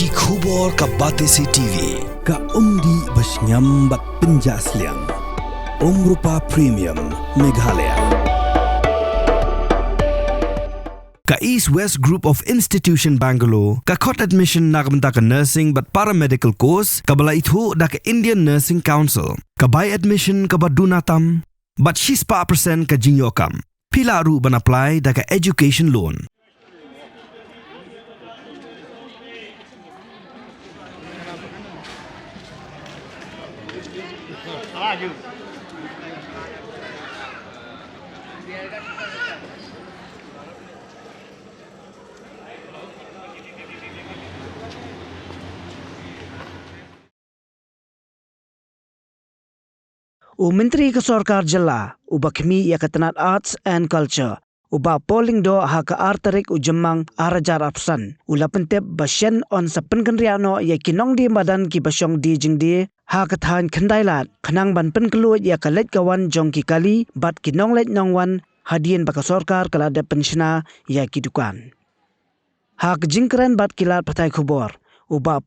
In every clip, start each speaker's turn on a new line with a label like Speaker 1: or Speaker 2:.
Speaker 1: Ki khubor ka Batesi TV.
Speaker 2: Ka umdi basnyam bat penjaslian. Rupa Premium Meghalaya. Ka East West Group of Institution Bangalore, ka khot admission nagamta ka nursing but paramedical course, ka bala ithu da ka Indian Nursing Council, ka buy admission ka badunatam, but 6% ka jinyokam. Pila ru ban apply da ka education loan.
Speaker 3: Menteri ke Sarkar Jala, Khmi ya Ketenat Arts and Culture, polling do ha ka arterik Jemang arajar apsan, Pentep Shen on sa Pynkynriah no ya Nongdie Madan ki basyong di jingdi, ha kathan Khyndai lat, kanang ban Pynkynriah ya kalet kawan jong ki kali, bat nonglet nongwan, hadien baka Sarkar ka Ladep Shna ya Dukan. Ha jingkren bat kilat patai khubor,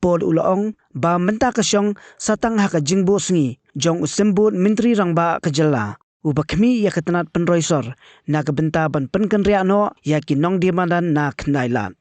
Speaker 3: pol ulaong, ba menta kasyong satang ha ka jingbo sengi, jong usembut menteri rangba kejala. Khmi ya ketenat penroisor na kebenta ban Pynkynriah no ya Nongdie Madan na Khyndai lat.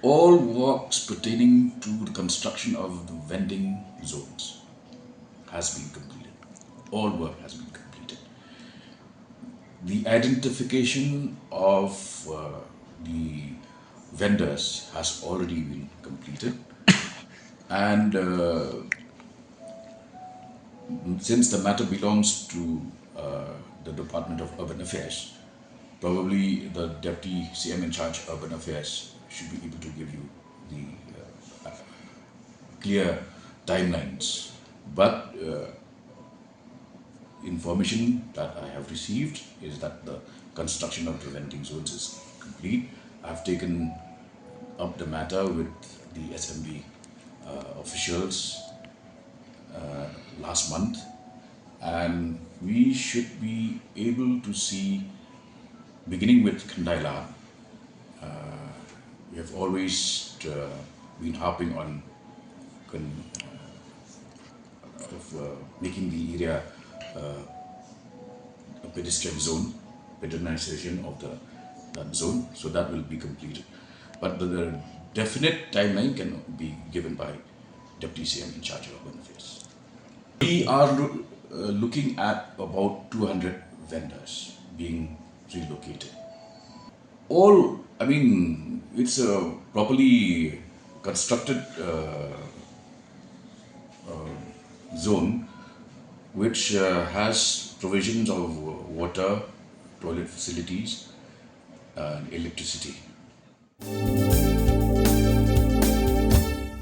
Speaker 4: All works pertaining to the construction of the vending zones has been completed. All work has been completed. The identification of the vendors has already been completed. And since the matter belongs to the Department of Urban Affairs, probably the Deputy CM in charge of Urban Affairs should be able to give you the clear timelines. But information that I have received is that the construction of the vending zones is complete. I've taken up the matter with the SMB officials last month, and we should be able to see, beginning with Khyndai, we have always been harping on making the area a pedestrian zone, pedestrianization of that zone, so that will be completed. But the definite timeline can be given by Deputy CM in charge of Urban Affairs. We are looking at about 200 vendors being relocated. It's a properly constructed zone which has provisions of water, toilet facilities, and electricity.